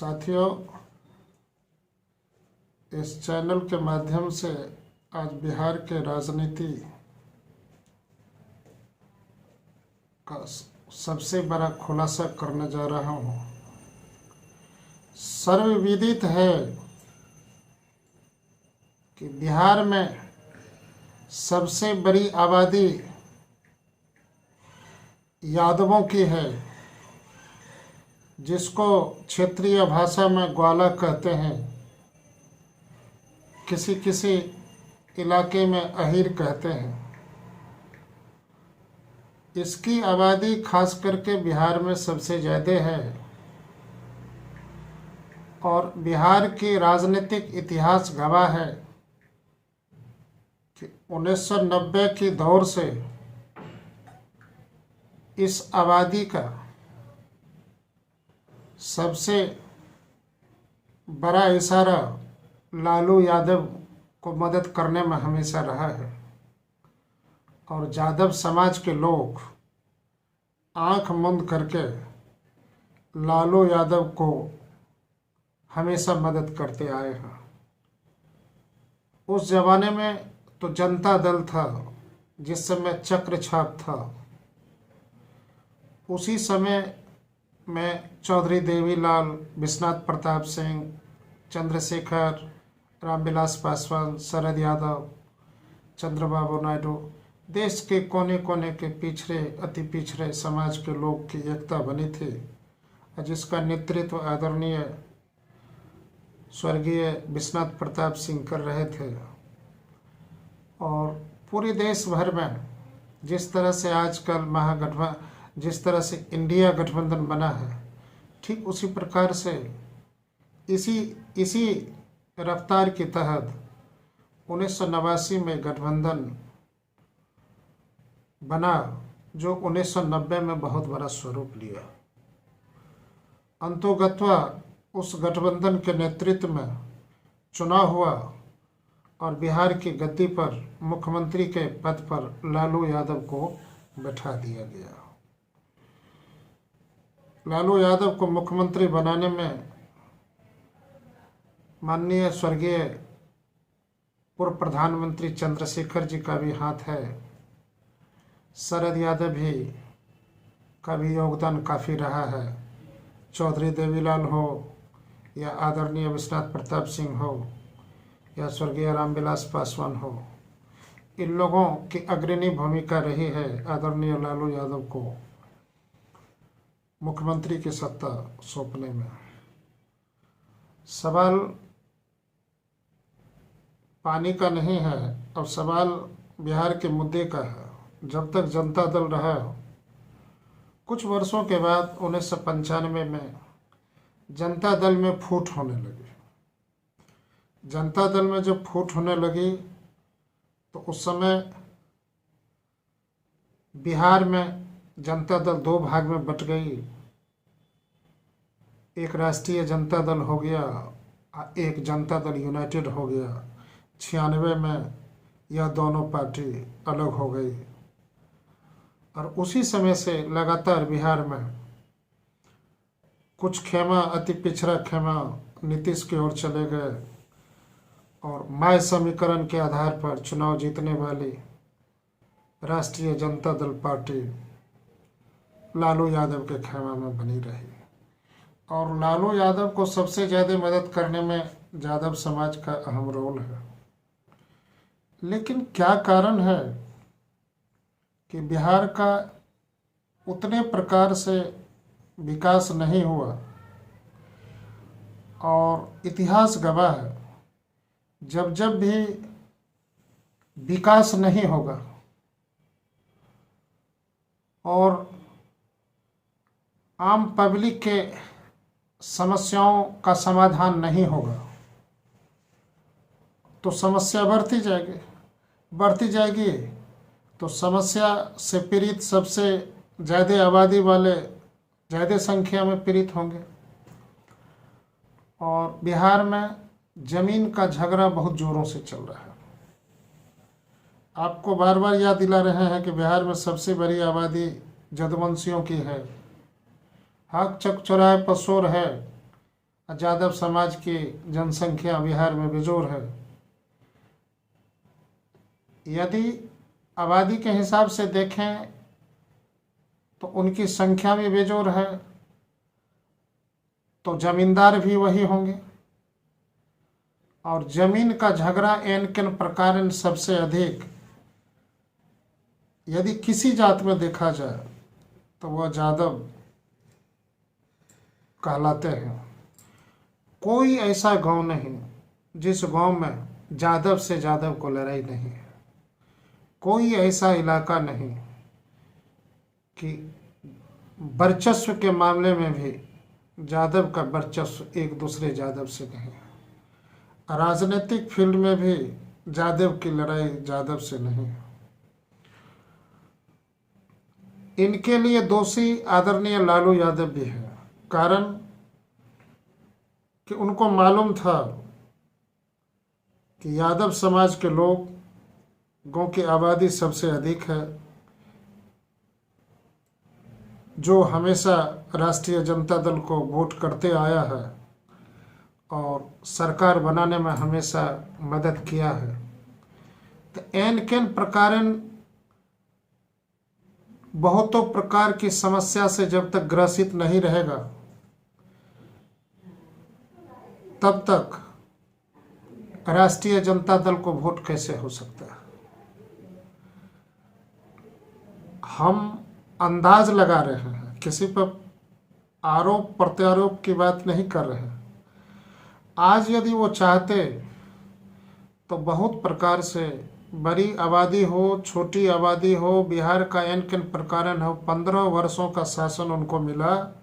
साथियों, इस चैनल के माध्यम से आज बिहार के राजनीति का सबसे बड़ा खुलासा करने जा रहा हूँ। सर्वविदित है कि बिहार में सबसे बड़ी आबादी यादवों की है, जिसको क्षेत्रीय भाषा में ग्वाला कहते हैं, किसी किसी इलाके में अहीर कहते हैं। इसकी आबादी खास करके बिहार में सबसे ज़्यादा है और बिहार की राजनीतिक इतिहास गवाह है कि 1990 की दौर से इस आबादी का सबसे बड़ा इशारा लालू यादव को मदद करने में हमेशा रहा है और यादव समाज के लोग आंख बंद करके लालू यादव को हमेशा मदद करते आए हैं। उस जमाने में तो जनता दल था, जिस समय चक्र छाप था। उसी समय में चौधरी देवीलाल, विश्वनाथ प्रताप सिंह, चंद्रशेखर, रामविलास पासवान, शरद यादव, चंद्रबाबू नायडू, देश के कोने कोने के पिछड़े अति पिछड़े समाज के लोग की एकता बनी थी और जिसका नेतृत्व आदरणीय स्वर्गीय विश्वनाथ प्रताप सिंह कर रहे थे। और पूरे देश भर में जिस तरह से आजकल जिस तरह से इंडिया गठबंधन बना है, ठीक उसी प्रकार से इसी रफ्तार के तहत 1989 में गठबंधन बना, जो 1990 में बहुत बड़ा स्वरूप लिया। अंतोगत्वा उस गठबंधन के नेतृत्व में चुनाव हुआ और बिहार की गद्दी पर मुख्यमंत्री के पद पर लालू यादव को बैठा दिया गया। लालू यादव को मुख्यमंत्री बनाने में माननीय स्वर्गीय पूर्व प्रधानमंत्री चंद्रशेखर जी का भी हाथ है। शरद यादव भी का भी योगदान काफ़ी रहा है। चौधरी देवीलाल हो या आदरणीय विश्वनाथ प्रताप सिंह हो या स्वर्गीय रामविलास पासवान हो, इन लोगों की अग्रणी भूमिका रही है आदरणीय लालू यादव को मुख्यमंत्री की सत्ता सौंपने में। सवाल पानी का नहीं है, अब सवाल बिहार के मुद्दे का है। जब तक जनता दल रहा, कुछ वर्षों के बाद 1995 में जनता दल में फूट होने लगी। जनता दल में जब फूट होने लगी तो उस समय बिहार में जनता दल दो भाग में बट गई। एक राष्ट्रीय जनता दल हो गया, एक जनता दल यूनाइटेड हो गया। 96 में यह दोनों पार्टी अलग हो गई और उसी समय से लगातार बिहार में कुछ खेमा, अति पिछड़ा खेमा नीतीश की ओर चले गए और माय समीकरण के आधार पर चुनाव जीतने वाली राष्ट्रीय जनता दल पार्टी लालू यादव के खेमा में बनी रही। और लालू यादव को सबसे ज़्यादा मदद करने में यादव समाज का अहम रोल है। लेकिन क्या कारण है कि बिहार का उतने प्रकार से विकास नहीं हुआ? और इतिहास गवाह है, जब जब भी विकास नहीं होगा और आम पब्लिक के समस्याओं का समाधान नहीं होगा तो समस्या बढ़ती जाएगी तो समस्या से पीड़ित सबसे ज़्यादा आबादी वाले ज़्यादा संख्या में पीड़ित होंगे। और बिहार में ज़मीन का झगड़ा बहुत ज़ोरों से चल रहा है। आपको बार बार याद दिला रहे हैं कि बिहार में सबसे बड़ी आबादी जदवंशियों की है। हक चक चौराहे पर शोर है, यादव समाज की जनसंख्या बिहार में बेजोर है। यदि आबादी के हिसाब से देखें तो उनकी संख्या भी बेजोर है, तो जमींदार भी वही होंगे। और जमीन का झगड़ा एन केन प्रकार सबसे अधिक यदि किसी जात में देखा जाए तो वह यादव कहलाते हैं। कोई ऐसा गांव नहीं जिस गांव में यादव से यादव को लड़ाई नहीं है। कोई ऐसा इलाका नहीं कि वर्चस्व के मामले में भी यादव का वर्चस्व एक दूसरे यादव से नहीं है। राजनीतिक फील्ड में भी यादव की लड़ाई यादव से नहीं है। इनके लिए दोषी आदरणीय लालू यादव भी है। कारण कि उनको मालूम था कि यादव समाज के लोगों की आबादी सबसे अधिक है, जो हमेशा राष्ट्रीय जनता दल को वोट करते आया है और सरकार बनाने में हमेशा मदद किया है। तो एन केन प्रकारन बहुतों प्रकार की समस्या से जब तक ग्रसित नहीं रहेगा तब तक राष्ट्रीय जनता दल को वोट कैसे हो सकता है। हम अंदाज लगा रहे हैं, किसी पर आरोप प्रत्यारोप की बात नहीं कर रहे हैं। आज यदि वो चाहते तो बहुत प्रकार से बड़ी आबादी हो, छोटी आबादी हो, बिहार का एन केन प्रकारन हो, 15 वर्षों का शासन उनको मिला।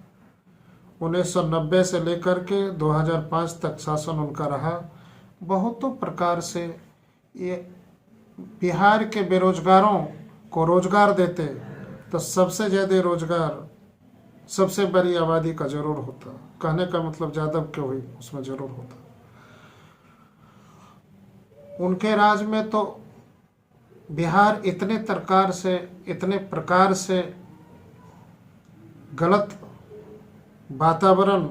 1990 से लेकर के 2005 तक शासन उनका रहा। बहुतों प्रकार से ये बिहार के बेरोजगारों को रोजगार देते तो सबसे ज़्यादा रोजगार सबसे बड़ी आबादी का जरूर होता। कहने का मतलब यादव के हुई उसमें जरूर होता। उनके राज में तो बिहार इतने प्रकार से गलत वातावरण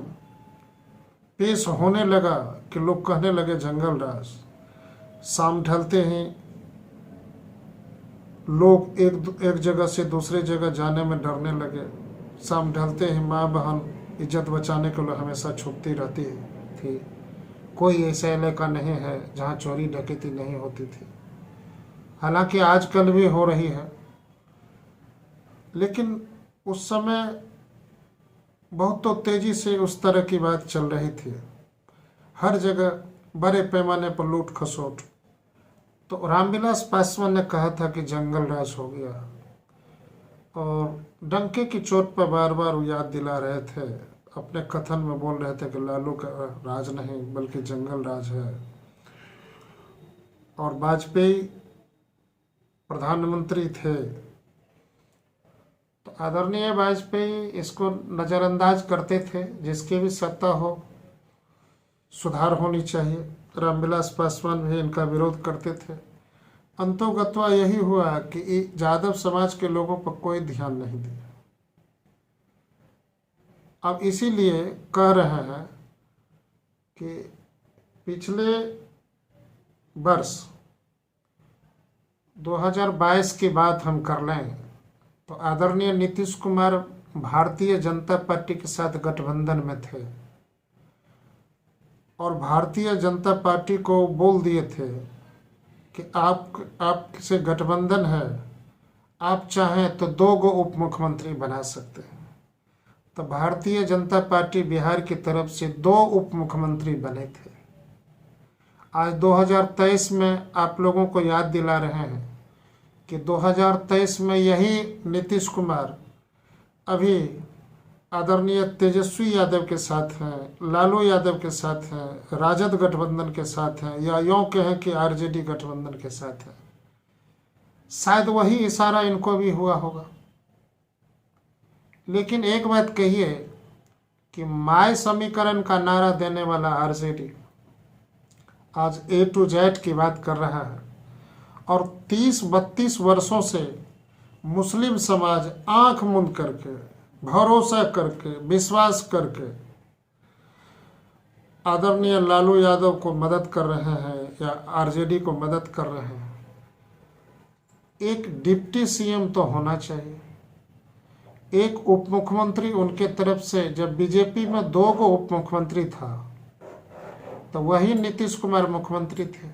पेश होने लगा कि लोग कहने लगे जंगल राज। शाम ढलते ही लोग एक जगह से दूसरी जगह जाने में डरने लगे। शाम ढलते ही माँ बहन इज्जत बचाने के लिए हमेशा छुपती रहती थी। कोई ऐसा इलाका नहीं है जहाँ चोरी डकैती नहीं होती थी। हालांकि आजकल भी हो रही है, लेकिन उस समय बहुत तो तेजी से उस तरह की बात चल रही थी। हर जगह बड़े पैमाने पर लूट खसोट। तो रामविलास पासवान ने कहा था कि जंगल राज हो गया, और डंके की चोट पर बार बार वो याद दिला रहे थे। अपने कथन में बोल रहे थे कि लालू का राज नहीं बल्कि जंगल राज है। और वाजपेयी प्रधानमंत्री थे तो आदरणीय वाजपेयी इसको नज़रअंदाज करते थे। जिसकी भी सत्ता हो सुधार होनी चाहिए। रामविलास पासवान भी इनका विरोध करते थे। अंतोगत्वा यही हुआ कि यादव समाज के लोगों पर कोई ध्यान नहीं दिया। अब इसीलिए कह रहे हैं कि पिछले वर्ष 2022 की बात हम कर लें तो आदरणीय नीतीश कुमार भारतीय जनता पार्टी के साथ गठबंधन में थे और भारतीय जनता पार्टी को बोल दिए थे कि आपसे गठबंधन है, आप चाहें तो 2 उप मुख्यमंत्री बना सकते हैं। तो भारतीय जनता पार्टी बिहार की तरफ से 2 उप मुख्यमंत्री बने थे। आज 2023 में आप लोगों को याद दिला रहे हैं कि 2023 में यही नीतीश कुमार अभी आदरणीय तेजस्वी यादव के साथ हैं, लालू यादव के साथ हैं, राजद गठबंधन के साथ हैं, या यूँ कहें कि आरजेडी गठबंधन के साथ हैं। शायद वही इशारा इनको भी हुआ होगा। लेकिन एक बात कहिए कि माय समीकरण का नारा देने वाला आरजेडी आज A to Z की बात कर रहा है और 30-32 वर्षों से मुस्लिम समाज आंख मूंद करके, भरोसा करके, विश्वास करके आदरणीय लालू यादव को मदद कर रहे हैं या आरजेडी को मदद कर रहे हैं, एक डिप्टी सीएम तो होना चाहिए, एक उप मुख्यमंत्री उनके तरफ से। जब बीजेपी में 2 गो उप मुख्यमंत्री था तो वही नीतीश कुमार मुख्यमंत्री थे।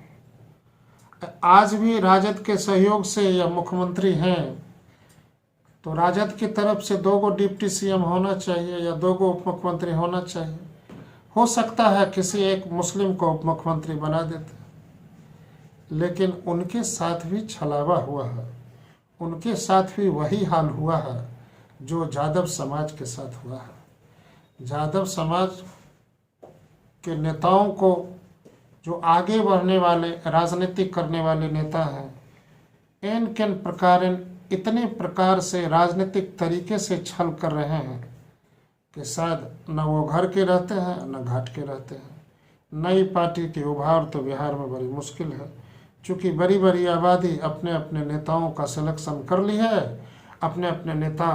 आज भी राजद के सहयोग से यह मुख्यमंत्री हैं, तो राजद की तरफ से 2 गो डिप्टी सीएम होना चाहिए या 2 गो उप मुख्यमंत्री होना चाहिए। हो सकता है किसी एक मुस्लिम को उप मुख्यमंत्री बना देते, लेकिन उनके साथ भी छलावा हुआ है, उनके साथ भी वही हाल हुआ है जो यादव समाज के साथ हुआ है। यादव समाज के नेताओं को, जो आगे बढ़ने वाले राजनीति करने वाले नेता हैं, इन किन प्रकार इतने प्रकार से राजनीतिक तरीके से छल कर रहे हैं कि शायद न वो घर के रहते हैं न घाट के रहते हैं। नई पार्टी के उभार तो बिहार में बड़ी मुश्किल है, क्योंकि बड़ी बड़ी आबादी अपने अपने नेताओं का सिलेक्शन कर ली है, अपने अपने नेता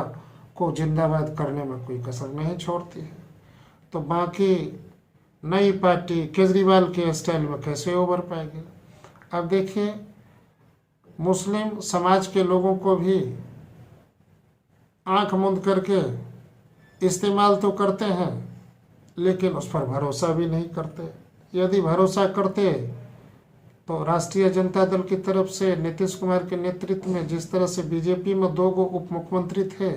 को जिंदाबाद करने में कोई कसर नहीं छोड़ती है। तो बाकी नई पार्टी केजरीवाल के स्टाइल में कैसे उभर पाएगी? अब देखिए, मुस्लिम समाज के लोगों को भी आंख मूंद करके इस्तेमाल तो करते हैं, लेकिन उस पर भरोसा भी नहीं करते। यदि भरोसा करते तो राष्ट्रीय जनता दल की तरफ से नीतीश कुमार के नेतृत्व में जिस तरह से बीजेपी में 2 गो उप मुख्यमंत्री थे,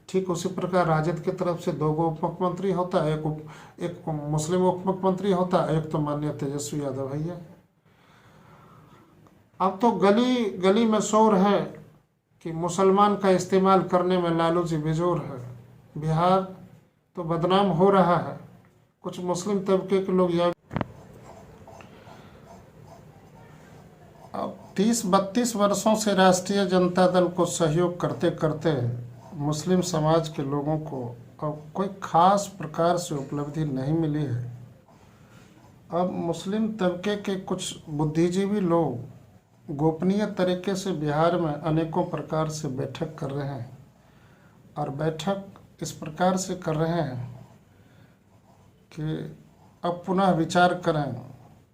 ठीक उसी प्रकार राजद की तरफ से 2 गो उप मुख्यमंत्री होता, एक मुस्लिम उप मुख्यमंत्री होता, एक तो माननीय तेजस्वी यादव भैया। अब तो गली गली में शोर है कि मुसलमान का इस्तेमाल करने में लालू जी बेजोर है। बिहार तो बदनाम हो रहा है। कुछ मुस्लिम तबके के लोग यह अब 30-32 वर्षों से राष्ट्रीय जनता दल को सहयोग करते करते मुस्लिम समाज के लोगों को अब कोई खास प्रकार से उपलब्धि नहीं मिली है। अब मुस्लिम तबके के कुछ बुद्धिजीवी लोग गोपनीय तरीके से बिहार में अनेकों प्रकार से बैठक कर रहे हैं, और बैठक इस प्रकार से कर रहे हैं कि अब पुनः विचार करें।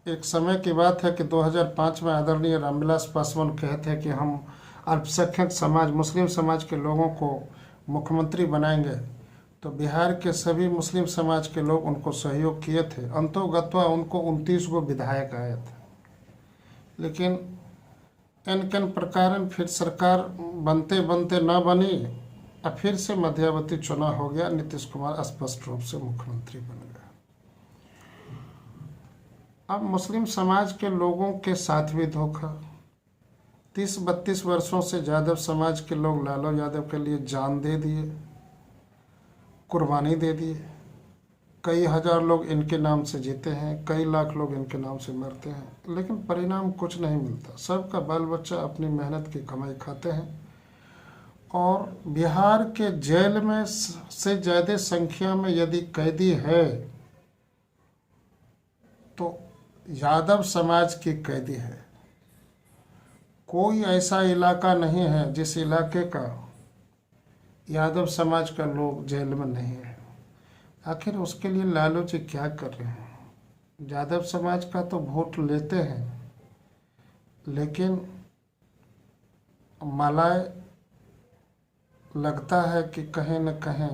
एक समय की बात है कि 2005 में आदरणीय रामविलास पासवान कहते हैं कि हम अल्पसंख्यक समाज, मुस्लिम समाज के लोगों को मुख्यमंत्री बनाएंगे, तो बिहार के सभी मुस्लिम समाज के लोग उनको सहयोग किए थे। अंतोगत्वा उनको 29 गो विधायक आए थे, लेकिन इन प्रकार फिर सरकार बनते बनते न बनी, और फिर से मध्यावधि चुनाव हो गया, नीतीश कुमार स्पष्ट रूप से मुख्यमंत्री बन गए। अब मुस्लिम समाज के लोगों के साथ भी धोखा। 30-32 वर्षों से यादव समाज के लोग लालू यादव के लिए जान दे दिए, कुर्बानी दे दिए। कई हजार लोग इनके नाम से जीते हैं, कई लाख लोग इनके नाम से मरते हैं, लेकिन परिणाम कुछ नहीं मिलता। सबका बाल बच्चा अपनी मेहनत की कमाई खाते हैं। और बिहार के जेल में से ज़्यादा संख्या में यदि कैदी है तो यादव समाज की कैदी है। कोई ऐसा इलाका नहीं है जिस इलाके का यादव समाज का लोग जेल में नहीं है। आखिर उसके लिए लालू जी क्या कर रहे हैं? यादव समाज का तो वोट लेते हैं, लेकिन मलाई लगता है कि कहीं न कहीं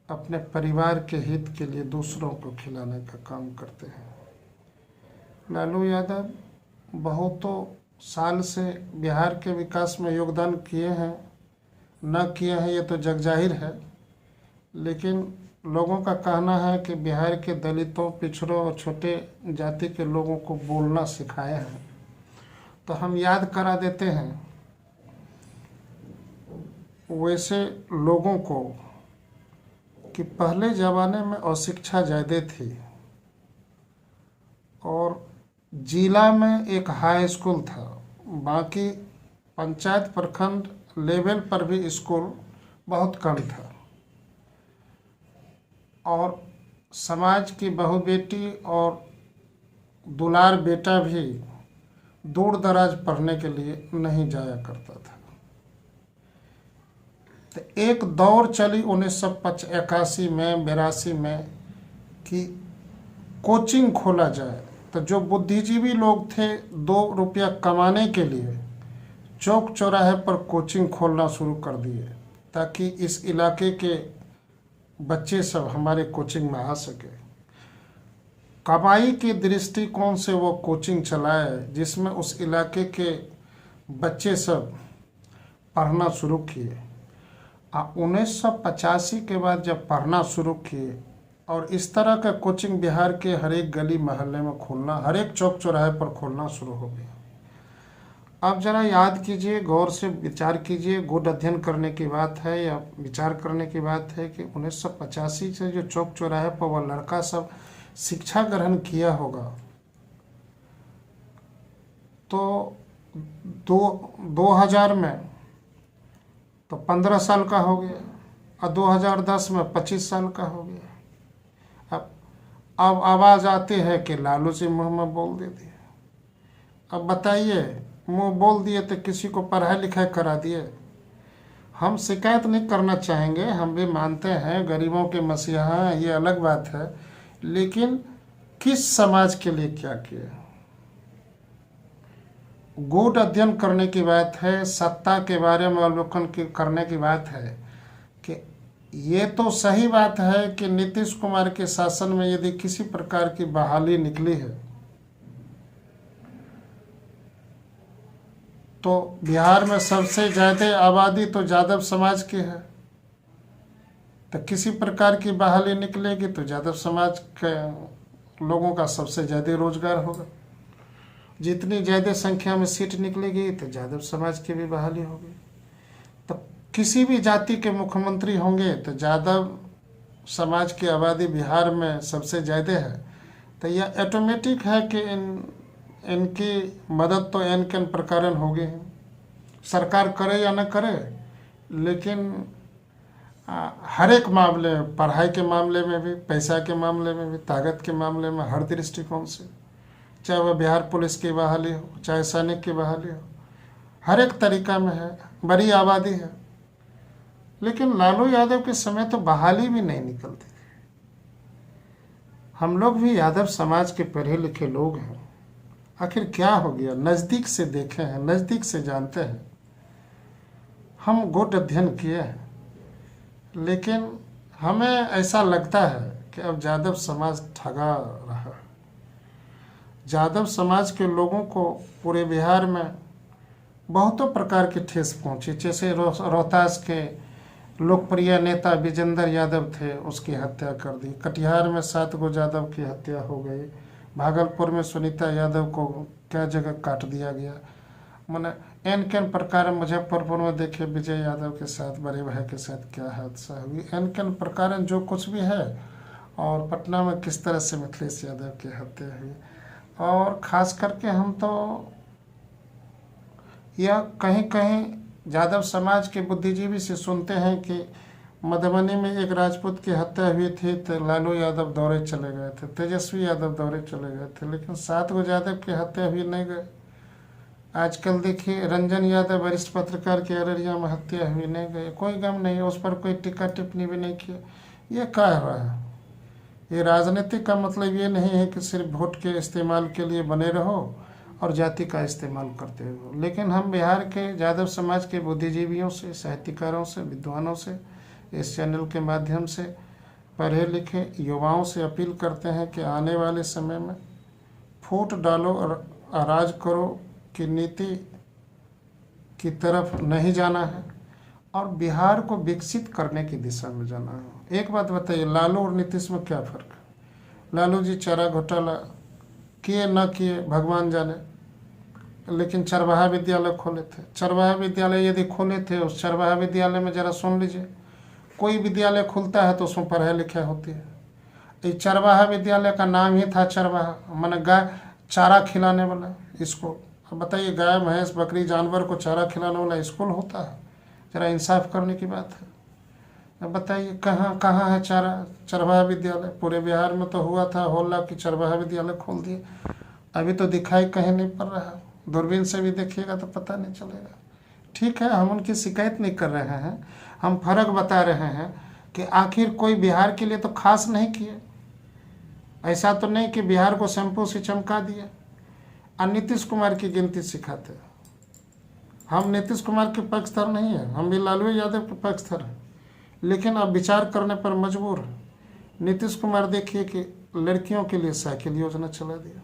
अपने परिवार के हित के लिए दूसरों को खिलाने का काम करते हैं। लालू यादव बहुतों साल से बिहार के विकास में योगदान किए हैं, न किए हैं ये तो जग जाहिर है, लेकिन लोगों का कहना है कि बिहार के दलितों, पिछड़ों और छोटे जाति के लोगों को बोलना सिखाए हैं। तो हम याद करा देते हैं वैसे लोगों को कि पहले ज़माने में अशिक्षा ज़्यादा थी, और जिला में एक हाई स्कूल था, बाकी पंचायत प्रखंड लेवल पर भी स्कूल बहुत कम था, और समाज की बहू बेटी और दुलार बेटा भी दूर दराज पढ़ने के लिए नहीं जाया करता था। तो एक दौर चली 1981 में, 82 में कि कोचिंग खोला जाए। तो जो बुद्धिजीवी लोग थे 2 रुपया कमाने के लिए चौक चौराहे पर कोचिंग खोलना शुरू कर दिए, ताकि इस इलाके के बच्चे सब हमारे कोचिंग में आ सके। कमाई के दृष्टिकोण से वो कोचिंग चलाए, जिसमें उस इलाके के बच्चे सब पढ़ना शुरू किए। 1985 के बाद जब पढ़ना शुरू किए और इस तरह का कोचिंग बिहार के हर एक गली मोहल्ले में खोलना, हर एक चौक चौराहे पर खोलना शुरू हो गया। अब जरा याद कीजिए, गौर से विचार कीजिए, गूढ़ अध्ययन करने की बात है या विचार करने की बात है कि 1985 से जो चौक चौराहे पर वह लड़का सब शिक्षा ग्रहण किया होगा, तो 2000 में तो 15 साल का हो गया और 2010 में 25 साल का हो गया। अब आवाज़ आती है कि लालू जी मुँह में बोल दे दिए। अब बताइए, मुँह बोल दिए तो किसी को पढ़ाई लिखाई करा दिए। हम शिकायत नहीं करना चाहेंगे, हम भी मानते हैं गरीबों के मसीहा हैं, ये अलग बात है, लेकिन किस समाज के लिए क्या किया? गूढ़ अध्ययन करने की बात है, सत्ता के बारे में अवलोकन करने की बात है कि ये तो सही बात है कि नीतीश कुमार के शासन में यदि किसी प्रकार की बहाली निकली है तो बिहार में सबसे ज़्यादा आबादी तो यादव समाज की है, तो किसी प्रकार की बहाली निकलेगी तो यादव समाज के लोगों का सबसे ज़्यादा रोजगार होगा। जितनी ज़्यादा संख्या में सीट निकलेगी तो यादव समाज की भी बहाली होगी। तो किसी भी जाति के मुख्यमंत्री होंगे तो यादव समाज की आबादी बिहार में सबसे ज़्यादा है, तो यह ऑटोमेटिक है कि इनकी मदद तो एन के प्रकार होगी, सरकार करे या न करे, लेकिन हर एक मामले में, पढ़ाई के मामले में भी, पैसा के मामले में भी, ताकत के मामले में, हर दृष्टिकोण से, चाहे वह बिहार पुलिस की बहाली हो, चाहे सैनिक की बहाली हो, हर एक तरीका में है, बड़ी आबादी है। लेकिन लालू यादव के समय तो बहाली भी नहीं निकलती थी। हम लोग भी यादव समाज के पढ़े लिखे लोग हैं, आखिर क्या हो गया? नज़दीक से देखे हैं, नज़दीक से जानते हैं, हम गूढ़ अध्ययन किए हैं, लेकिन हमें ऐसा लगता है कि अब यादव समाज ठगा रहा है। यादव समाज के लोगों को पूरे बिहार में बहुतों प्रकार की ठेस पहुंची। जैसे रोहतास के लोकप्रिय नेता विजेंद्र यादव थे, उसकी हत्या कर दी। कटिहार में 7 गो यादव की हत्या हो गई। भागलपुर में सुनीता यादव को क्या जगह काट दिया गया। मैंने एन केन प्रकार मुजफ्फरपुर में देखे विजय यादव के साथ, बड़े भाई के साथ क्या हादसा हुई। एन केन प्रकार जो कुछ भी है, और पटना में किस तरह से मिथिलेश यादव की हत्या हुई। और ख़ास करके हम तो यह कहीं कहीं यादव समाज के बुद्धिजीवी से सुनते हैं कि मधुबनी में एक राजपूत की हत्या हुई थी तो लालू यादव दौरे चले गए थे, तेजस्वी यादव दौरे चले गए थे, लेकिन 7 गो यादव की हत्या हुई नहीं गए। आजकल देखिए रंजन यादव वरिष्ठ पत्रकार के अररिया में हत्या हुई नहीं गए, कोई गम नहीं, उस पर कोई टिक्का टिप्पणी भी नहीं किया। ये क्या हो रहा है? ये राजनीति का मतलब ये नहीं है कि सिर्फ वोट के इस्तेमाल के लिए बने रहो और जाति का इस्तेमाल करते हो। लेकिन हम बिहार के यादव समाज के बुद्धिजीवियों से, साहित्यकारों से, विद्वानों से, इस चैनल के माध्यम से पढ़े लिखे युवाओं से अपील करते हैं कि आने वाले समय में फूट डालो और राज करो की नीति की तरफ नहीं जाना है और बिहार को विकसित करने की दिशा में जाना है। एक बात बताइए, लालू और नीतीश में क्या फ़र्क है? लालू जी चारा घोटाला किए न किए भगवान जाने, लेकिन चरवाहा विद्यालय खोले थे। चरवाहा विद्यालय यदि खोले थे, उस चरवाहा विद्यालय में ज़रा सुन लीजिए, कोई विद्यालय खुलता है तो उसमें पढ़ाई लिखाई होती है। ये चरवाहा विद्यालय का नाम ही था चरवाहा, माने गाय चारा खिलाने वाला स्कूल। अब बताइए, गाय भैंस बकरी जानवर को चारा खिलाने वाला स्कूल होता है? ज़रा इंसाफ करने की बात है। अब बताइए कहाँ कहाँ है चरवाहा विद्यालय? पूरे बिहार में तो हुआ था होला कि चरवाहा विद्यालय खोल दिए, अभी तो दिखाई कहीं नहीं पड़ रहा। दूरबीन से भी देखिएगा तो पता नहीं चलेगा। ठीक है, हम उनकी शिकायत नहीं कर रहे हैं, हम फर्क बता रहे हैं कि आखिर कोई बिहार के लिए तो खास नहीं किए। ऐसा तो नहीं कि बिहार को शैम्पू से चमका दिया और नीतीश कुमार की गिनती सिखाते। हम नीतीश कुमार के पक्षधर नहीं है, हम भी लालू यादव के पक्षधर हैं, लेकिन अब विचार करने पर मजबूर है। नीतीश कुमार देखिए कि लड़कियों के लिए साइकिल योजना चला दिया,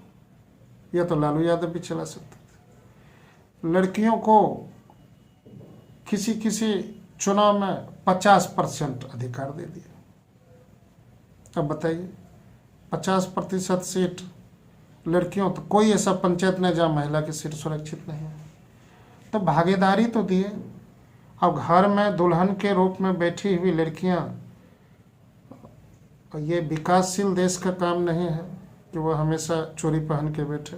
यह तो लालू यादव भी चला सकते थे। लड़कियों को किसी किसी चुनाव में 50% अधिकार दे दिया। अब बताइए 50% सीट लड़कियों, तो कोई ऐसा पंचायत नहीं जहाँ महिला की सीट सुरक्षित नहीं है। तो भागीदारी तो दिए। अब घर में दुल्हन के रूप में बैठी हुई लड़कियां, ये विकासशील देश का काम नहीं है कि वह हमेशा चोरी पहन के बैठे।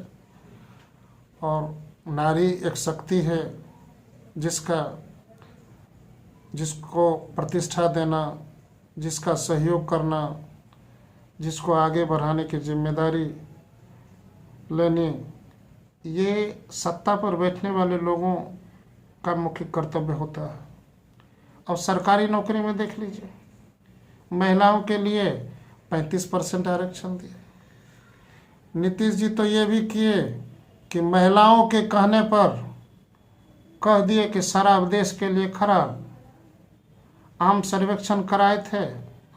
और नारी एक शक्ति है जिसको प्रतिष्ठा देना, जिसका सहयोग करना, जिसको आगे बढ़ाने की जिम्मेदारी लेनी, ये सत्ता पर बैठने वाले लोगों का मुख्य कर्तव्य होता है। अब सरकारी नौकरी में देख लीजिए, महिलाओं के लिए 35% आरक्षण दिए। नीतीश जी तो ये भी किए कि महिलाओं के कहने पर कह दिए कि शराब देश के लिए खराब। आम सर्वेक्षण कराए थे,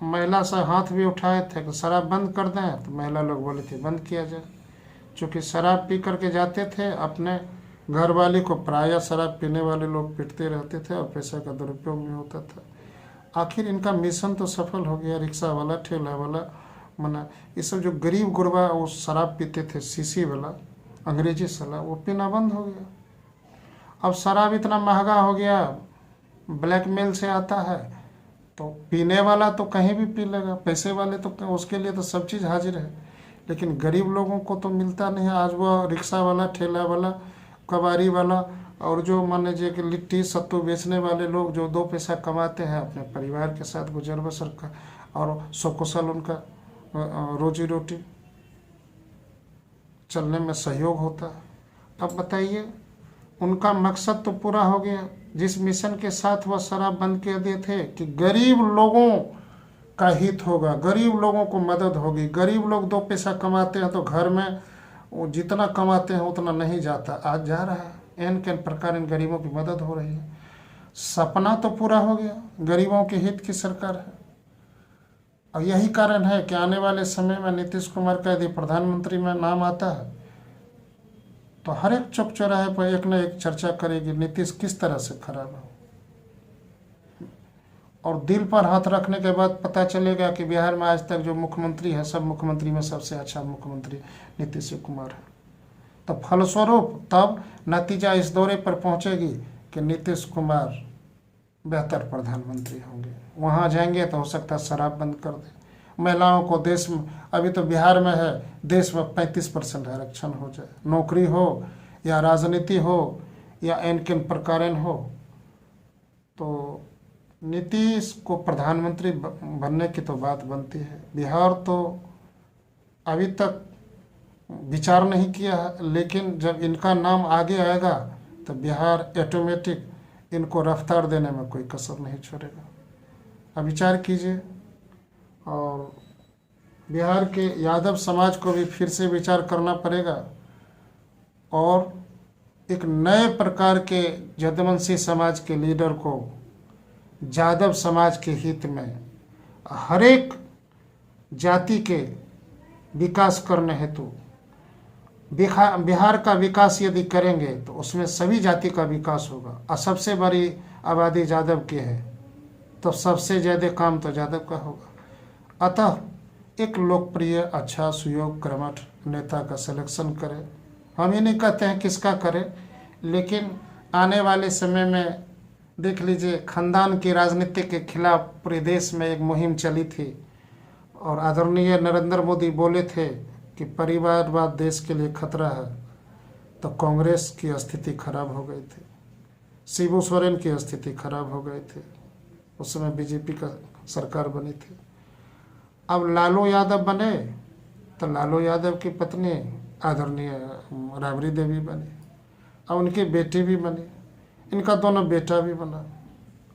महिला से हाथ भी उठाए थे कि शराब बंद कर दें, तो महिला लोग बोले थे बंद किया जाए। चूँकि शराब पी करके जाते थे, अपने घरवाली को प्रायः शराब पीने वाले लोग पीटते रहते थे और पैसा का दुरुपयोग भी होता था। आखिर इनका मिशन तो सफल हो गया। रिक्शा वाला, ठेला वाला, मना ये सब जो गरीब गुरबा वो शराब पीते थे, सीसी वाला, अंग्रेजी सला, वो पीना बंद हो गया। अब शराब इतना महंगा हो गया, ब्लैकमेल से आता है, तो पीने वाला तो कहीं भी पी लेगा, पैसे वाले तो उसके लिए तो सब चीज़ हाजिर है, लेकिन गरीब लोगों को तो मिलता नहीं है। आज वो रिक्शा वाला, ठेला वाला, कबाड़ी वाला और जो मान लीजिए कि लिट्टी सत्तू बेचने वाले लोग जो 2 पैसा कमाते हैं, अपने परिवार के साथ गुजर बसर का और सकुशल उनका रोजी रोटी चलने में सहयोग होता है। अब बताइए, उनका मकसद तो पूरा हो गया जिस मिशन के साथ वह शराब बंद कर दिए थे कि गरीब लोगों का हित होगा, गरीब लोगों को मदद होगी। गरीब लोग 2 पैसा कमाते हैं तो घर में वो जितना कमाते हैं उतना नहीं जाता, आज जा रहा है। एन के प्रकार इन गरीबों की मदद हो रही है। सपना तो पूरा हो गया, गरीबों के हित की सरकार है। और यही कारण है कि आने वाले समय में नीतीश कुमार का यदि प्रधानमंत्री में नाम आता है तो हर एक चौक चौराहे पर एक न एक चर्चा करेगी नीतीश किस तरह से खराब है। और दिल पर हाथ रखने के बाद पता चलेगा कि बिहार में आज तक जो मुख्यमंत्री है, सब मुख्यमंत्री में सबसे अच्छा मुख्यमंत्री नीतीश कुमार है। तो फलस्वरूप तब नतीजा इस दौरे पर पहुंचेगी कि नीतीश कुमार बेहतर प्रधानमंत्री होंगे। वहां जाएंगे तो हो सकता है शराब बंद कर दे, महिलाओं को देश में, अभी तो बिहार में है, देश में 35% आरक्षण हो जाए। नौकरी हो या राजनीति हो या एन किन प्रकार हो, तो नीतीश को प्रधानमंत्री बनने की तो बात बनती है। बिहार तो अभी तक विचार नहीं किया है, लेकिन जब इनका नाम आगे आएगा तो बिहार ऑटोमेटिक इनको रफ्तार देने में कोई कसर नहीं छोड़ेगा। अब विचार कीजिए, और बिहार के यादव समाज को भी फिर से विचार करना पड़ेगा और एक नए प्रकार के यदुवंशी समाज के लीडर को यादव समाज के हित में हर एक जाति के विकास करने हेतु बिहार का विकास यदि करेंगे तो उसमें सभी जाति का विकास होगा। और सबसे बड़ी आबादी यादव की है तो सबसे ज़्यादा काम तो यादव का होगा। अतः एक लोकप्रिय, अच्छा, सुयोग, कर्मठ नेता का सिलेक्शन करें। हम ये नहीं कहते हैं किसका करें, लेकिन आने वाले समय में देख लीजिए, खानदान की राजनीति के खिलाफ पूरे देश में एक मुहिम चली थी और आदरणीय नरेंद्र मोदी बोले थे कि परिवारवाद देश के लिए खतरा है, तो कांग्रेस की स्थिति खराब हो गई थी, शिबू सोरेन की स्थिति खराब हो गई थी, उस समय बीजेपी का सरकार बनी थी। अब लालू यादव बने तो लालू यादव की पत्नी आदरणीय राबड़ी देवी बनी और उनकी बेटी भी बनी, इनका दोनों बेटा भी बना।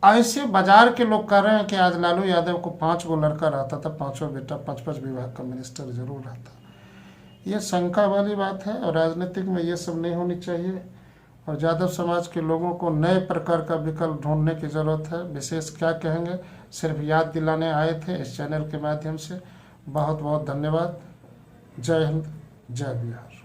ऐसे बाजार के लोग कह रहे हैं कि आज लालू यादव को 5 गो लड़का रहता था, 5 बेटा, 5 विभाग का मिनिस्टर जरूर रहता। ये शंका वाली बात है और राजनीतिक में ये सब नहीं होनी चाहिए। और यादव समाज के लोगों को नए प्रकार का विकल्प ढूंढने की ज़रूरत है। विशेष क्या कहेंगे, सिर्फ याद दिलाने आए थे इस चैनल के माध्यम से। बहुत बहुत धन्यवाद। जय हिंद, जय बिहार।